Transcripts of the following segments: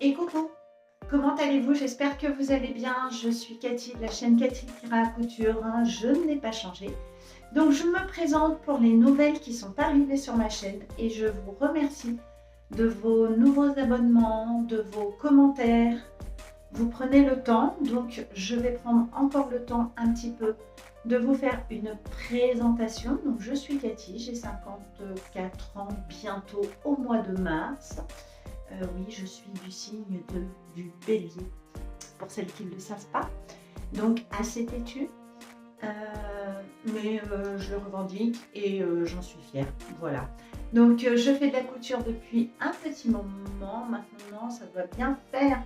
Et coucou, comment allez-vous? J'espère que vous allez bien. Je suis Cathy de la chaîne Cathy Tira Couture, hein. Je n'ai pas changé. Donc je me présente pour les nouvelles qui sont arrivées sur ma chaîne et je vous remercie de vos nouveaux abonnements, de vos commentaires. Vous prenez le temps, donc je vais prendre encore le temps un petit peu de vous faire une présentation. Donc je suis Cathy, j'ai 54 ans bientôt au mois de mars. Oui, je suis du signe du bélier, pour celles qui ne le savent pas. Donc assez têtue, mais je le revendique et j'en suis fière. Voilà. Donc je fais de la couture depuis un petit moment. Maintenant, ça doit bien faire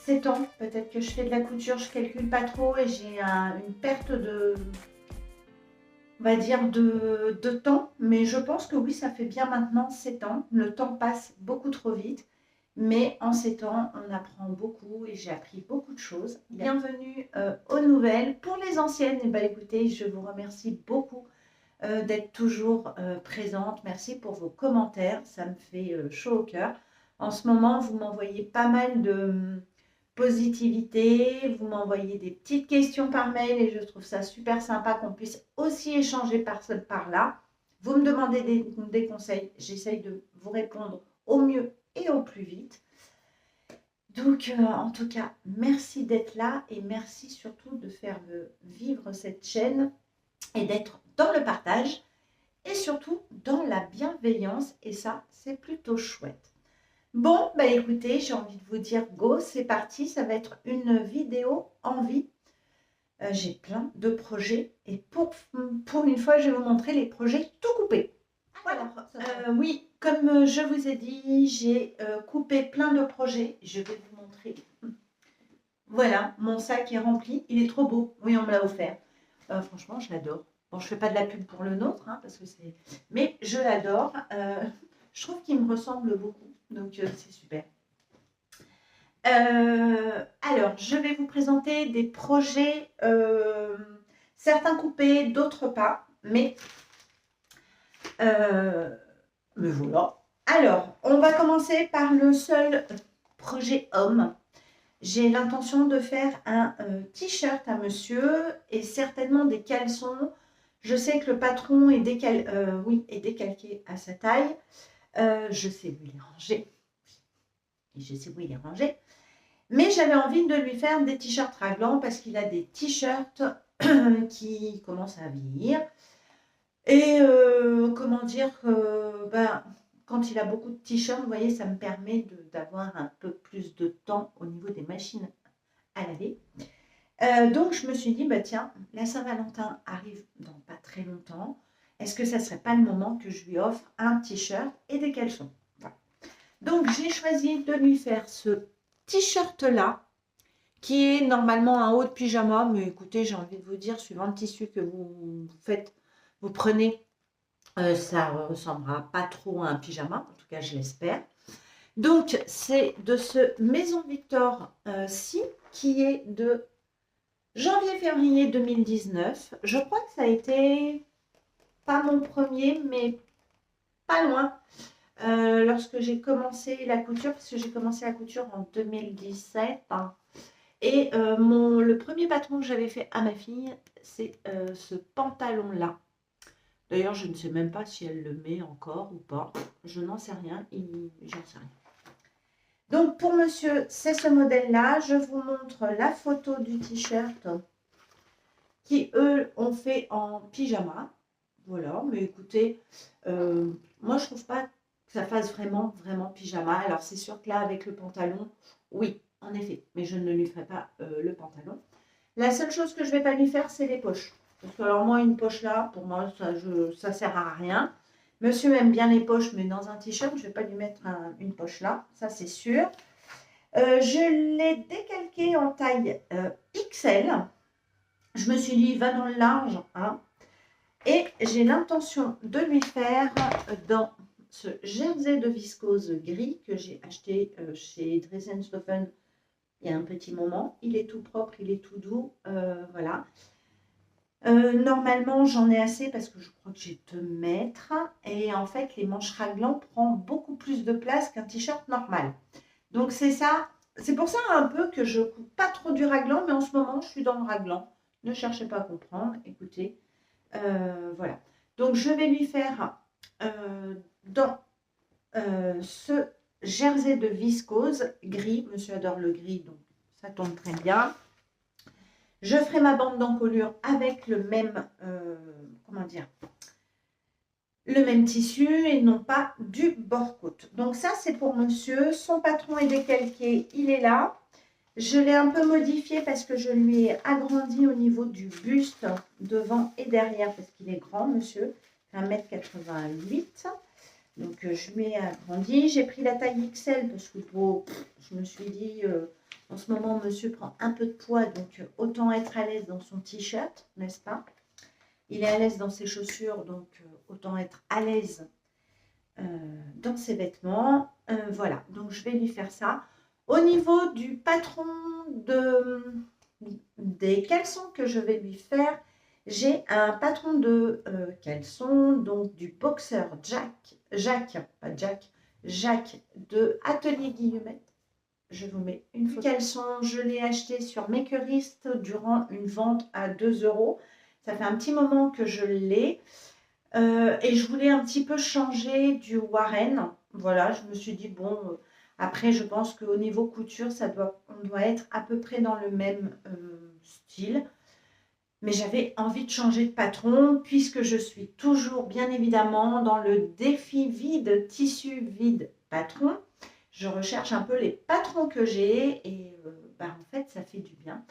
7 ans. Peut-être que je fais de la couture, je ne calcule pas trop et j'ai une perte de, on va dire, de temps. Mais je pense que oui, ça fait bien maintenant 7 ans. Le temps passe beaucoup trop vite. Mais en ces temps, on apprend beaucoup et j'ai appris beaucoup de choses. Bienvenue aux nouvelles. Pour les anciennes, eh ben, écoutez, je vous remercie beaucoup d'être toujours présente. Merci pour vos commentaires, ça me fait chaud au cœur. En ce moment, vous m'envoyez pas mal de positivité, vous m'envoyez des petites questions par mail et je trouve ça super sympa qu'on puisse aussi échanger par là. Vous me demandez des conseils, j'essaye de vous répondre au mieux et au plus vite. Donc, en tout cas, merci d'être là et merci surtout de faire vivre cette chaîne et d'être dans le partage et surtout dans la bienveillance. Et ça, c'est plutôt chouette. Bon, bah écoutez, j'ai envie de vous dire go, c'est parti. Ça va être une vidéo en vie. J'ai plein de projets et pour une fois, je vais vous montrer les projets tout coupés. Alors, oui, comme je vous ai dit, j'ai coupé plein de projets. Je vais vous montrer. Voilà, mon sac est rempli. Il est trop beau. Oui, on me l'a offert. Franchement, je l'adore. Bon, je ne fais pas de la pub pour le nôtre, hein, parce que c'est... mais je l'adore. Je trouve qu'il me ressemble beaucoup. Donc, c'est super. Alors, je vais vous présenter des projets, certains coupés, d'autres pas. Mais voilà. Alors, on va commencer par le seul projet homme. J'ai l'intention de faire un t-shirt à monsieur et certainement des caleçons. Je sais que le patron est, est décalqué à sa taille. Je sais où il est rangé. Et je sais où il est rangé. Mais j'avais envie de lui faire des t-shirts raglants parce qu'il a des t-shirts qui commencent à vieillir. Et comment dire, quand il a beaucoup de t-shirts, vous voyez, ça me permet d'avoir un peu plus de temps au niveau des machines à laver. Donc je me suis dit, bah tiens, la Saint-Valentin arrive dans pas très longtemps. Est-ce que ça ne serait pas le moment que je lui offre un t-shirt et des caleçons? Voilà. Donc j'ai choisi de lui faire ce t-shirt-là, qui est normalement un haut de pyjama, mais écoutez, j'ai envie de vous dire, suivant le tissu que vous faites, vous prenez, ça ne ressemblera pas trop à un pyjama, en tout cas je l'espère. Donc c'est de ce Maison Victor ci, qui est de janvier-février 2019. Je crois que ça a été pas mon premier, mais pas loin. Lorsque j'ai commencé la couture, parce que j'ai commencé la couture en 2017, hein, et le premier patron que j'avais fait à ma fille, c'est ce pantalon-là. D'ailleurs, je ne sais même pas si elle le met encore ou pas. Je n'en sais rien. J'en sais rien. Donc, pour monsieur, c'est ce modèle-là. Je vous montre la photo du t-shirt qui, eux, ont fait en pyjama. Voilà, mais écoutez, moi, je trouve pas que ça fasse vraiment pyjama. Alors, c'est sûr que là, avec le pantalon, oui, en effet, mais je ne lui ferai pas le pantalon. La seule chose que je ne vais pas lui faire, c'est les poches. Parce que, alors, moi, une poche là, pour moi, ça ne sert à rien. Monsieur aime bien les poches, mais dans un t-shirt, je ne vais pas lui mettre une poche là, ça c'est sûr. Je l'ai décalqué en taille XL. Je me suis dit, va dans le large, hein. Et j'ai l'intention de lui faire dans ce jersey de viscose gris que j'ai acheté chez Dressenstoffen il y a un petit moment. Il est tout propre, il est tout doux, voilà. Normalement, j'en ai assez parce que je crois que j'ai 2 mètres. Et en fait, les manches raglan prend beaucoup plus de place qu'un t-shirt normal. Donc c'est ça, c'est pour ça un peu que je coupe pas trop du raglan, mais en ce moment je suis dans le raglan. Ne cherchez pas à comprendre, écoutez. Voilà. Donc je vais lui faire dans ce jersey de viscose gris. Monsieur adore le gris, donc ça tombe très bien. Je ferai ma bande d'encolure avec le même, comment dire, le même tissu et non pas du bord-côte. Donc ça, c'est pour monsieur. Son patron est décalqué, il est là. Je l'ai un peu modifié parce que je lui ai agrandi au niveau du buste devant et derrière parce qu'il est grand, monsieur, 1,88 m. Donc je lui ai agrandi. J'ai pris la taille XL parce que je me suis dit, en ce moment, monsieur prend un peu de poids, donc autant être à l'aise dans son t-shirt, n'est-ce pas? Il est à l'aise dans ses chaussures, donc autant être à l'aise dans ses vêtements. Voilà, donc je vais lui faire ça. Au niveau du patron des caleçons que je vais lui faire, j'ai un patron de caleçon, donc du boxeur Jacques de Atelier Guillemette. Je vous mets une photo. Caleçon, je l'ai acheté sur Makerist durant une vente à 2 €. Ça fait un petit moment que je l'ai. Et je voulais un petit peu changer du Warren. Voilà, je me suis dit, bon, après, je pense qu'au niveau couture, on doit être à peu près dans le même style. Mais j'avais envie de changer de patron puisque je suis toujours, bien évidemment, dans le défi vide, tissu vide patron. Je recherche un peu les patrons que j'ai et en fait, ça fait du bien.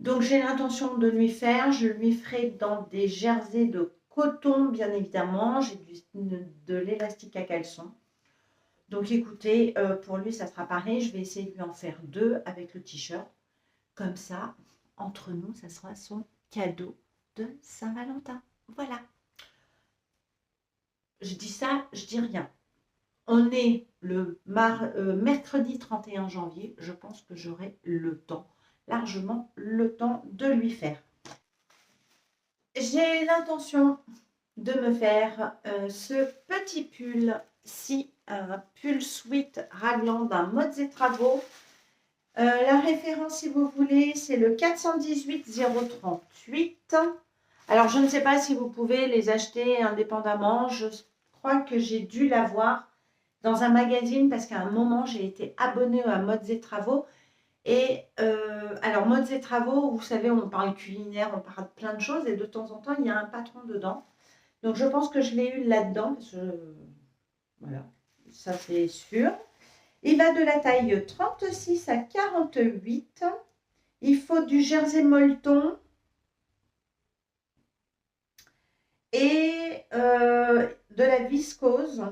Donc, j'ai l'intention de lui faire. Je lui ferai dans des jerseys de coton, bien évidemment. J'ai de l'élastique à caleçon. Donc, écoutez, pour lui, ça sera pareil. Je vais essayer de lui en faire 2 avec le t-shirt. Comme ça, entre nous, ça sera son cadeau de Saint-Valentin. Voilà. Je dis ça, je dis rien. On est le mercredi 31 janvier. Je pense que j'aurai le temps, largement le temps de lui faire. J'ai l'intention de me faire ce petit pull-ci, un pull sweat raglan d'un Mods et Travaux. La référence, si vous voulez, c'est le 418 038. Alors, je ne sais pas si vous pouvez les acheter indépendamment. Je crois que j'ai dû l'avoir dans un magazine parce qu'à un moment, j'ai été abonnée à Mods et Travaux. Et alors, Mods et Travaux, vous savez, on parle culinaire, on parle de plein de choses et de temps en temps, il y a un patron dedans. Donc, je pense que je l'ai eu là-dedans parce que, voilà, ça c'est sûr. Il va de la taille 36 à 48. Il faut du jersey molleton et de la viscose.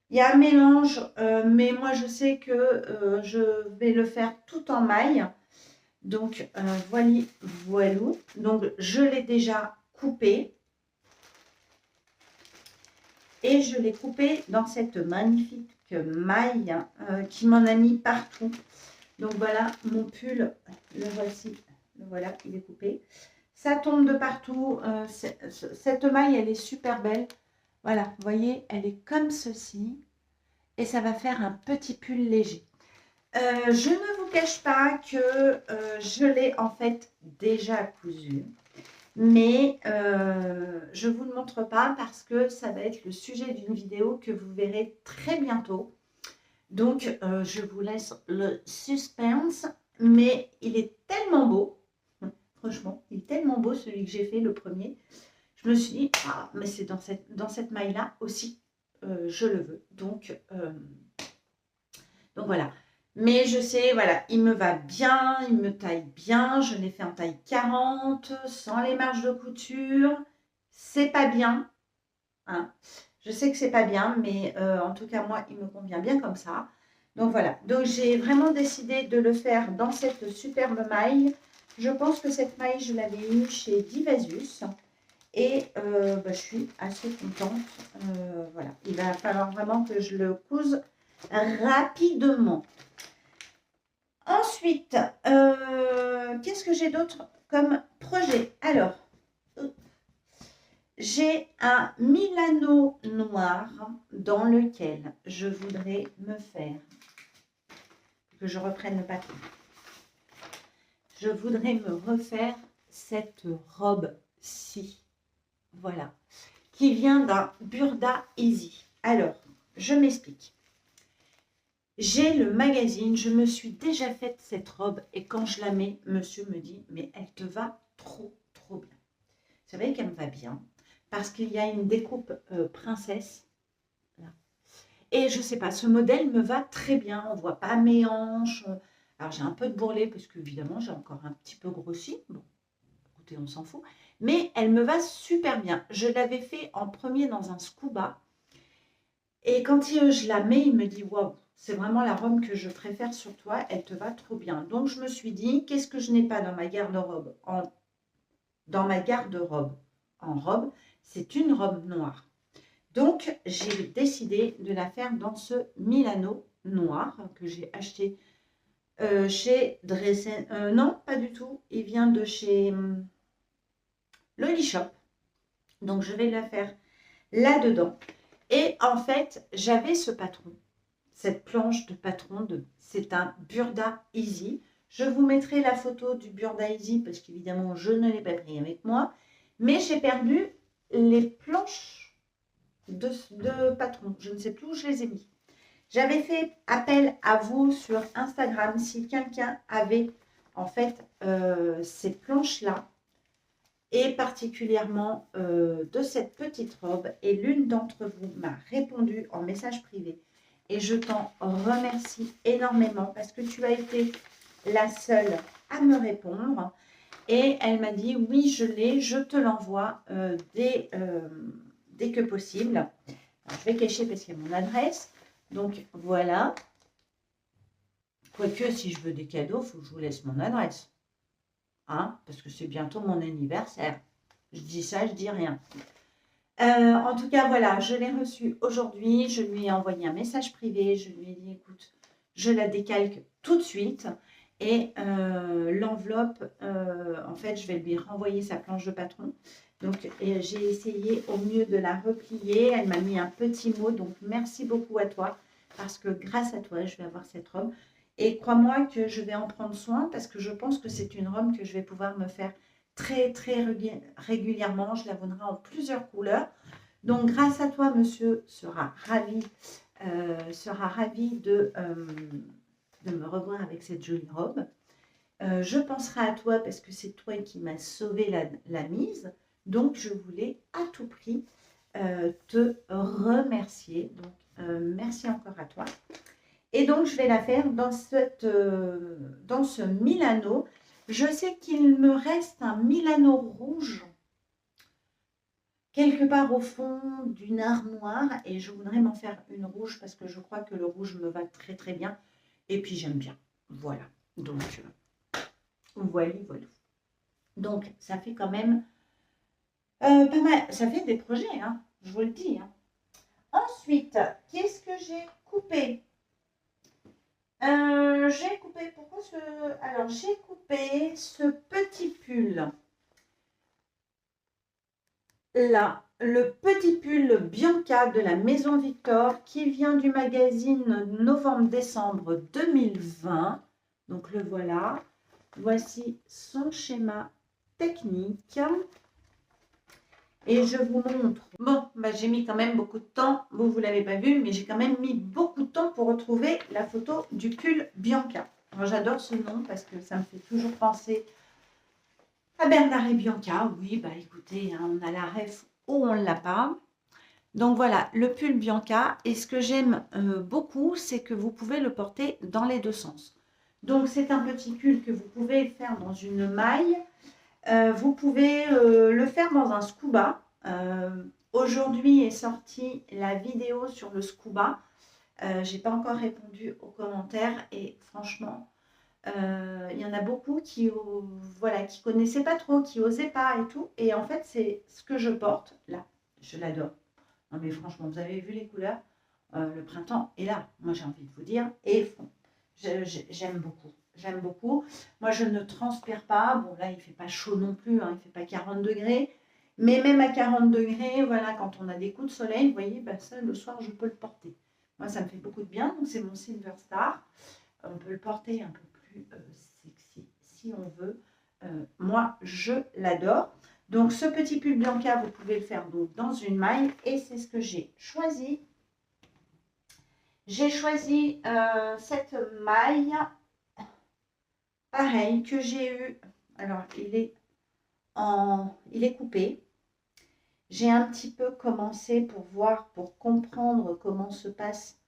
Il y a un mélange, mais moi je sais que je vais le faire tout en maille. Donc voilou. Donc je l'ai déjà coupé. Et je l'ai coupé dans cette magnifique maille qui m'en a mis partout. Donc voilà, mon pull, le voici. Le voilà, il est coupé. Ça tombe de partout. Cette maille, elle est super belle. Voilà, vous voyez, elle est comme ceci. Et ça va faire un petit pull léger. Je ne vous cache pas que je l'ai en fait déjà cousu. Mais je ne vous le montre pas parce que ça va être le sujet d'une vidéo que vous verrez très bientôt. Donc, je vous laisse le suspense. Mais il est tellement beau. Franchement, il est tellement beau celui que j'ai fait, le premier. Je me suis dit, ah, mais c'est dans cette maille-là aussi, je le veux. Donc voilà. Mais je sais, voilà, il me va bien, il me taille bien. Je l'ai fait en taille 40, sans les marges de couture. C'est pas bien. Hein. Je sais que c'est pas bien, mais en tout cas, moi, il me convient bien comme ça. Donc voilà. Donc j'ai vraiment décidé de le faire dans cette superbe maille. Je pense que cette maille, je l'avais eue chez Divasus. Et je suis assez contente. Voilà. Il va falloir vraiment que je le couse rapidement. Ensuite, qu'est-ce que j'ai d'autre comme projet? Alors, j'ai un Milano noir dans lequel je voudrais me faire que je reprenne le papier. Je voudrais me refaire cette robe-ci. Voilà. Qui vient d'un Burda Easy. Alors, je m'explique. J'ai le magazine, je me suis déjà faite cette robe et quand je la mets, monsieur me dit, mais elle te va trop, trop bien. Vous savez qu'elle me va bien parce qu'il y a une découpe princesse. Là. Et je ne sais pas, ce modèle me va très bien. On ne voit pas mes hanches. Alors, j'ai un peu de bourrelet parce que, évidemment, j'ai encore un petit peu grossi. Bon, écoutez, on s'en fout. Mais elle me va super bien. Je l'avais fait en premier dans un scuba. Et quand je la mets, il me dit, waouh, c'est vraiment la robe que je préfère sur toi. Elle te va trop bien. Donc, je me suis dit, qu'est-ce que je n'ai pas dans ma garde-robe dans ma garde-robe en robe, c'est une robe noire. Donc, j'ai décidé de la faire dans ce Milano noir que j'ai acheté chez Dressen. Non, pas du tout. Il vient de chez Loli Shop. Donc, je vais la faire là-dedans. Et en fait, j'avais ce patron, cette planche de patron. C'est un Burda Easy. Je vous mettrai la photo du Burda Easy parce qu'évidemment, je ne l'ai pas pris avec moi. Mais j'ai perdu les planches de patron. Je ne sais plus où je les ai mis. J'avais fait appel à vous sur Instagram si quelqu'un avait en fait ces planches-là et particulièrement de cette petite robe. Et l'une d'entre vous m'a répondu en message privé. Et je t'en remercie énormément parce que tu as été la seule à me répondre. Et elle m'a dit, oui, je l'ai, je te l'envoie dès que possible. Alors, je vais cacher parce qu'il y a mon adresse. Donc, voilà. Quoique, si je veux des cadeaux, il faut que je vous laisse mon adresse. Hein, parce que c'est bientôt mon anniversaire. Je dis ça, je dis rien. En tout cas, voilà, je l'ai reçu aujourd'hui. Je lui ai envoyé un message privé. Je lui ai dit, écoute, je la décalque tout de suite. Et l'enveloppe, en fait, je vais lui renvoyer sa planche de patron. Donc, j'ai essayé au mieux de la replier. Elle m'a mis un petit mot. Donc, merci beaucoup à toi. Parce que grâce à toi, je vais avoir cette robe. Et crois-moi que je vais en prendre soin parce que je pense que c'est une robe que je vais pouvoir me faire très, très régulièrement. Je la vendrai en plusieurs couleurs. Donc, grâce à toi, monsieur sera ravi de me revoir avec cette jolie robe. Je penserai à toi parce que c'est toi qui m'as sauvé la mise. Donc, je voulais à tout prix te remercier. Donc, merci encore à toi. Et donc, je vais la faire dans ce Milano. Je sais qu'il me reste un Milano rouge quelque part au fond d'une armoire et je voudrais m'en faire une rouge parce que je crois que le rouge me va très très bien et puis j'aime bien. Voilà. Donc, voilà. Donc, ça fait quand même pas mal. Ça fait des projets, hein, je vous le dis. Hein. Ensuite, qu'est-ce que j'ai coupé? J'ai coupé, alors, j'ai coupé ce petit pull. Là, le petit pull Bianca de la Maison Victor qui vient du magazine novembre-décembre 2020. Donc, le voilà. Voici son schéma technique. Et je vous montre. Bon, j'ai mis quand même beaucoup de temps. Vous ne l'avez pas vu, mais j'ai quand même mis beaucoup de temps pour retrouver la photo du pull Bianca. Alors, j'adore ce nom parce que ça me fait toujours penser à Bernard et Bianca. Oui, écoutez, hein, on a la ref ou on ne l'a pas. Donc, voilà, le pull Bianca. Et ce que j'aime beaucoup, c'est que vous pouvez le porter dans les deux sens. Donc, c'est un petit pull que vous pouvez faire dans une maille. Vous pouvez le faire dans un scuba. Aujourd'hui est sortie la vidéo sur le scuba. Je n'ai pas encore répondu aux commentaires et franchement, il y en a beaucoup qui ne connaissaient pas trop, qui n'osaient pas et tout. Et en fait, c'est ce que je porte là. Je l'adore. Non mais franchement, vous avez vu les couleurs. Le printemps est là. Moi, j'ai envie de vous dire. Et j'aime beaucoup. J'aime beaucoup. Moi, je ne transpire pas. Bon, là, il ne fait pas chaud non plus. Hein, il ne fait pas 40 degrés. Mais même à 40 degrés, voilà, quand on a des coups de soleil, vous voyez, ça, le soir, je peux le porter. Moi, ça me fait beaucoup de bien. Donc, c'est mon Silver Star. On peut le porter un peu plus sexy si on veut. Moi, je l'adore. Donc, ce petit pull Bianca, vous pouvez le faire donc dans une maille. Et c'est ce que j'ai choisi. J'ai choisi cette maille, pareil, que j'ai eu. Alors, il est coupé. J'ai un petit peu commencé pour voir, pour comprendre comment se passe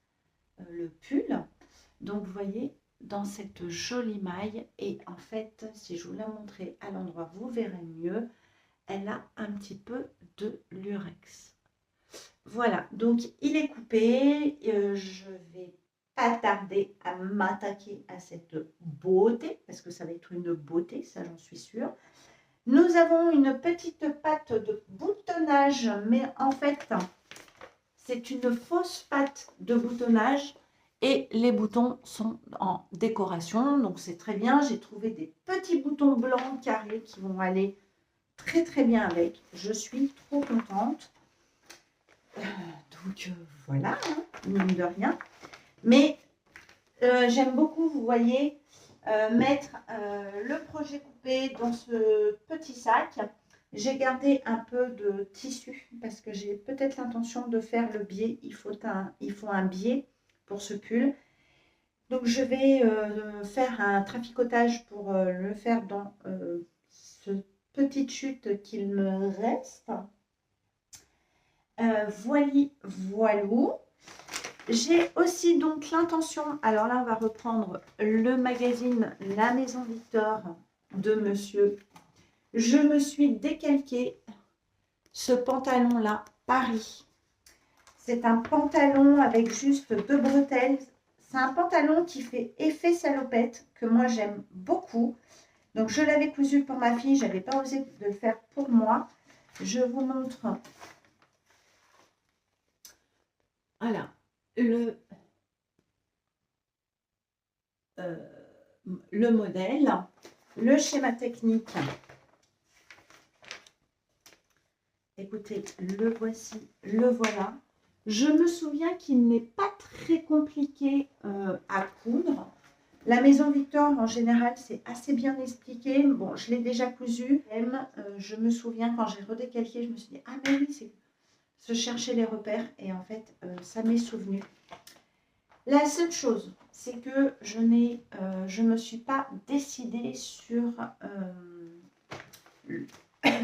le pull. Donc, vous voyez, dans cette jolie maille, et en fait, si je vous la montrais à l'endroit, vous verrez mieux, elle a un petit peu de lurex. Voilà, donc il est coupé. Je vais pas tarder à m'attaquer à cette beauté, parce que ça va être une beauté, ça j'en suis sûre. Nous avons une petite patte de boutonnage, mais en fait, c'est une fausse patte de boutonnage et les boutons sont en décoration, donc c'est très bien. J'ai trouvé des petits boutons blancs carrés qui vont aller très très bien avec. Je suis trop contente. Donc voilà, hein, mine de rien. Mais j'aime beaucoup, vous voyez, mettre le projet coupé dans ce petit sac. J'ai gardé un peu de tissu parce que j'ai peut-être l'intention de faire le biais. Il faut un biais pour ce pull. Donc je vais faire un traficotage pour le faire dans ce petite chute qu'il me reste. Voilou. J'ai aussi donc l'intention, alors là on va reprendre le magazine La Maison Victor de Monsieur. Je me suis décalqué ce pantalon là, Paris. C'est un pantalon avec juste 2 bretelles. C'est un pantalon qui fait effet salopette, que moi j'aime beaucoup. Donc je l'avais cousu pour ma fille, je n'avais pas osé de le faire pour moi. Je vous montre. Voilà, le modèle, le schéma technique. Écoutez, le voici, le voilà. Je me souviens qu'il n'est pas très compliqué à coudre. La Maison Victor, en général, c'est assez bien expliqué. Bon, je l'ai déjà cousu. Je me souviens, quand j'ai redécalqué, je me suis dit, ah mais oui, c'est se chercher les repères. Et en fait, ça m'est souvenu. La seule chose, c'est que je ne me suis pas décidée sur,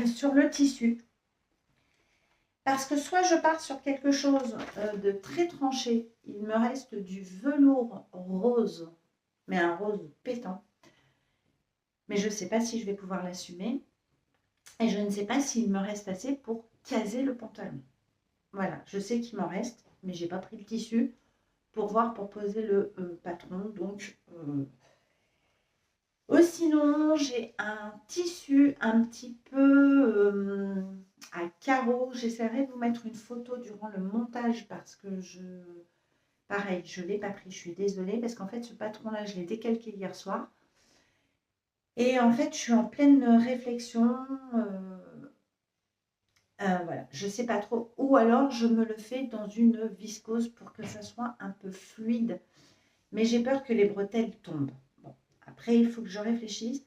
sur le tissu. Parce que soit je pars sur quelque chose de très tranché, il me reste du velours rose, mais un rose pétant. Mais je ne sais pas si je vais pouvoir l'assumer. Et je ne sais pas s'il me reste assez pour caser le pantalon. Voilà, je sais qu'il m'en reste, mais je n'ai pas pris le tissu pour voir, pour poser le patron. Donc, sinon, j'ai un tissu un petit peu à carreaux. J'essaierai de vous mettre une photo durant le montage parce que pareil, je ne l'ai pas pris. Je suis désolée parce qu'en fait, ce patron-là, je l'ai décalqué hier soir. Et en fait, je suis en pleine réflexion. Voilà, je ne sais pas trop. Ou alors, je me le fais dans une viscose pour que ça soit un peu fluide. Mais j'ai peur que les bretelles tombent. Bon, après, il faut que je réfléchisse.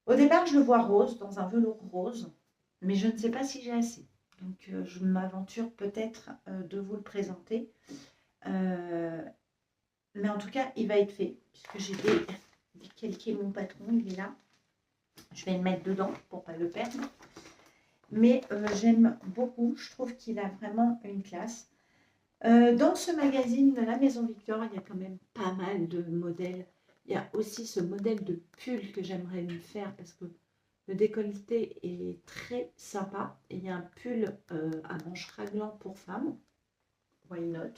Au départ, je le vois rose, dans un velours rose. Mais je ne sais pas si j'ai assez. Donc, je m'aventure peut-être de vous le présenter. Mais en tout cas, il va être fait. Puisque j'ai décalqué mon patron, il est là. Je vais le mettre dedans pour ne pas le perdre. Mais j'aime beaucoup. Je trouve qu'il a vraiment une classe. Dans ce magazine de La Maison Victor, il y a quand même pas mal de modèles. Il y a aussi ce modèle de pull que j'aimerais lui faire parce que le décolleté est très sympa. Et il y a un pull à manches raglant pour femmes. Why not?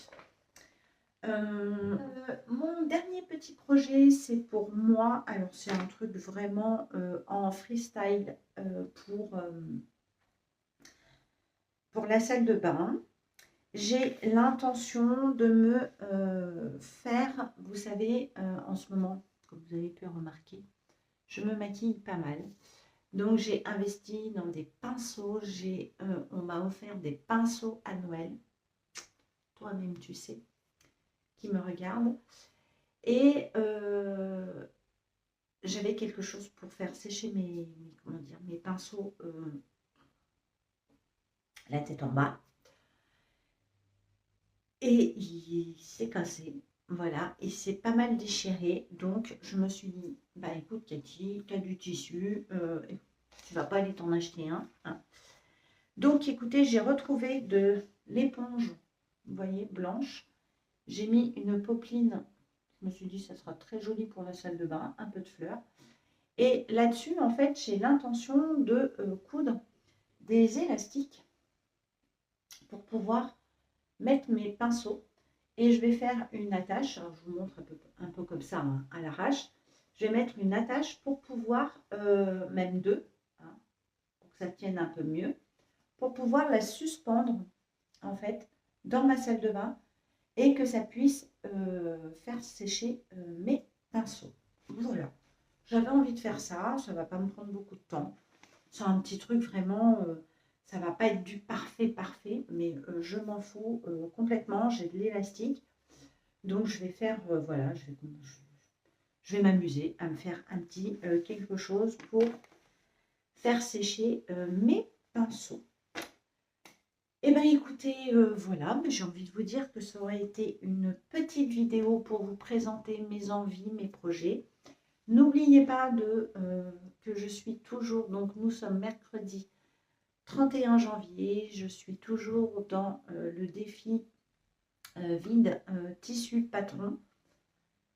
Mon dernier petit projet, c'est pour moi. Alors, c'est un truc vraiment en freestyle pour la salle de bain. J'ai l'intention de me faire, vous savez, en ce moment, comme vous avez pu remarquer, je me maquille pas mal. Donc, j'ai investi dans des pinceaux. On m'a offert des pinceaux à Noël. Toi-même, tu sais, qui me regardent. Et j'avais quelque chose pour faire sécher comment dire, mes pinceaux, la tête en bas. Et il s'est cassé. Voilà, et c'est pas mal déchiré. Donc, je me suis dit, bah écoute, Cathy, tu as du tissu, tu vas pas aller t'en acheter un, hein. Donc, écoutez, j'ai retrouvé de l'éponge, vous voyez, blanche. J'ai mis une popeline. Je me suis dit, ça sera très joli pour la salle de bain, un peu de fleurs. Et là-dessus, en fait, j'ai l'intention de coudre des élastiques pour pouvoir mettre mes pinceaux. Et je vais faire une attache. Alors, je vous montre un peu comme ça, hein, à l'arrache. Je vais mettre une attache pour pouvoir, même deux, hein, pour que ça tienne un peu mieux, pour pouvoir la suspendre, en fait, dans ma salle de bain et que ça puisse faire sécher mes pinceaux. Voilà. J'avais envie de faire ça. Ça ne va pas me prendre beaucoup de temps. C'est un petit truc vraiment, ça va pas être du parfait, parfait, mais je m'en fous complètement. J'ai de l'élastique. Donc, je vais faire, voilà, je vais m'amuser à me faire un petit quelque chose pour faire sécher mes pinceaux. Eh bien, écoutez, voilà, j'ai envie de vous dire que ça aurait été une petite vidéo pour vous présenter mes envies, mes projets. N'oubliez pas que je suis toujours, donc nous sommes mercredi 31 janvier, je suis toujours dans le défi vide tissu patron.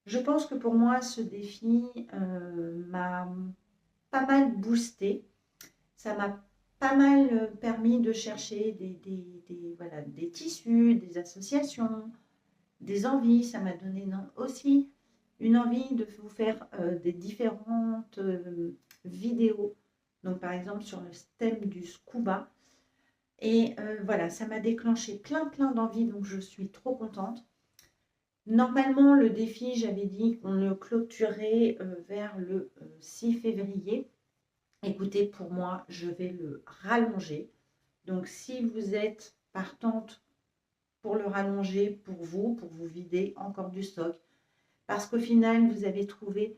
Je pense que pour moi, ce défi m'a pas mal boosté. Ça m'a pas mal permis de chercher voilà, des tissus, des associations, des envies. Ça m'a donné aussi une envie de vous faire des différentes vidéos. Donc, par exemple, sur le thème du scuba. Et voilà, ça m'a déclenché plein d'envies, donc je suis trop contente. Normalement, le défi, j'avais dit qu'on le clôturerait vers le 6 février. Écoutez, pour moi, je vais le rallonger. Donc, si vous êtes partante pour le rallonger, pour vous vider encore du stock, parce qu'au final, vous avez trouvé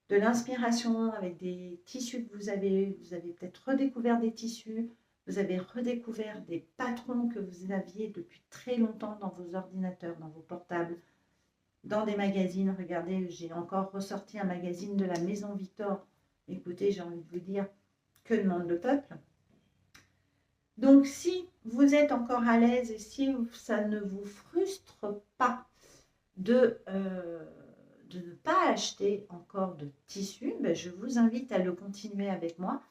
de l'inspiration avec des tissus que vous avez peut-être redécouvert des tissus, vous avez redécouvert des patrons que vous aviez depuis très longtemps dans vos ordinateurs, dans vos portables, dans des magazines. Regardez, j'ai encore ressorti un magazine de la Maison Victor. Écoutez, j'ai envie de vous dire, que demande le peuple? Donc, si vous êtes encore à l'aise et si ça ne vous frustre pas de ne pas acheter encore de tissu, ben je vous invite à le continuer avec moi.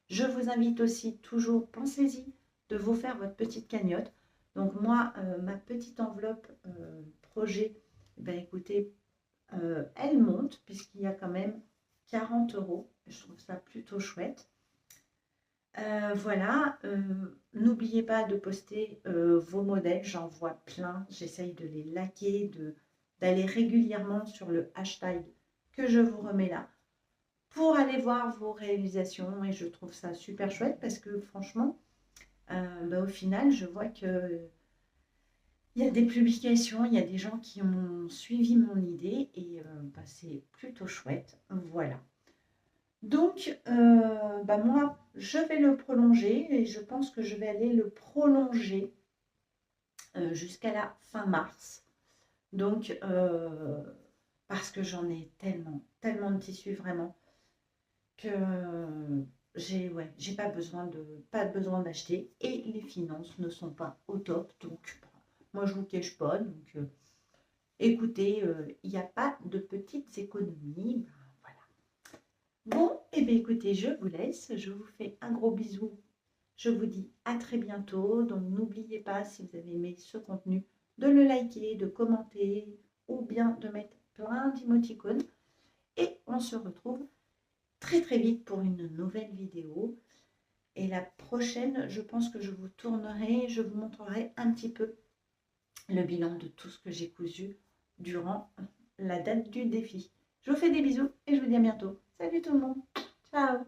Je vous invite aussi toujours, pensez-y, de vous faire votre petite cagnotte. Donc moi, ma petite enveloppe projet, ben écoutez, elle monte puisqu'il y a quand même 40 €. Je trouve ça plutôt chouette. Voilà, n'oubliez pas de poster vos modèles, j'en vois plein, j'essaye de les liker, d'aller régulièrement sur le hashtag que je vous remets là pour aller voir vos réalisations et je trouve ça super chouette parce que franchement, au final, je vois que il y a des publications, il y a des gens qui ont suivi mon idée et c'est plutôt chouette. Voilà. Donc, moi, je vais le prolonger et je pense que je vais aller le prolonger jusqu'à la fin mars. Donc, parce que j'en ai tellement de tissus vraiment que j'ai pas besoin d'acheter et les finances ne sont pas au top. Donc, moi, je vous cache pas. Donc, écoutez, il n'y a pas de petites économies. Voilà. Bon, et bien écoutez, je vous laisse. Je vous fais un gros bisou. Je vous dis à très bientôt. Donc, n'oubliez pas, si vous avez aimé ce contenu, de le liker, de commenter ou bien de mettre plein d'émoticônes. Et on se retrouve très vite pour une nouvelle vidéo. Et la prochaine, je pense que je vous tournerai, je vous montrerai un petit peu le bilan de tout ce que j'ai cousu durant la date du défi. Je vous fais des bisous et je vous dis à bientôt. Salut tout le monde. Ciao.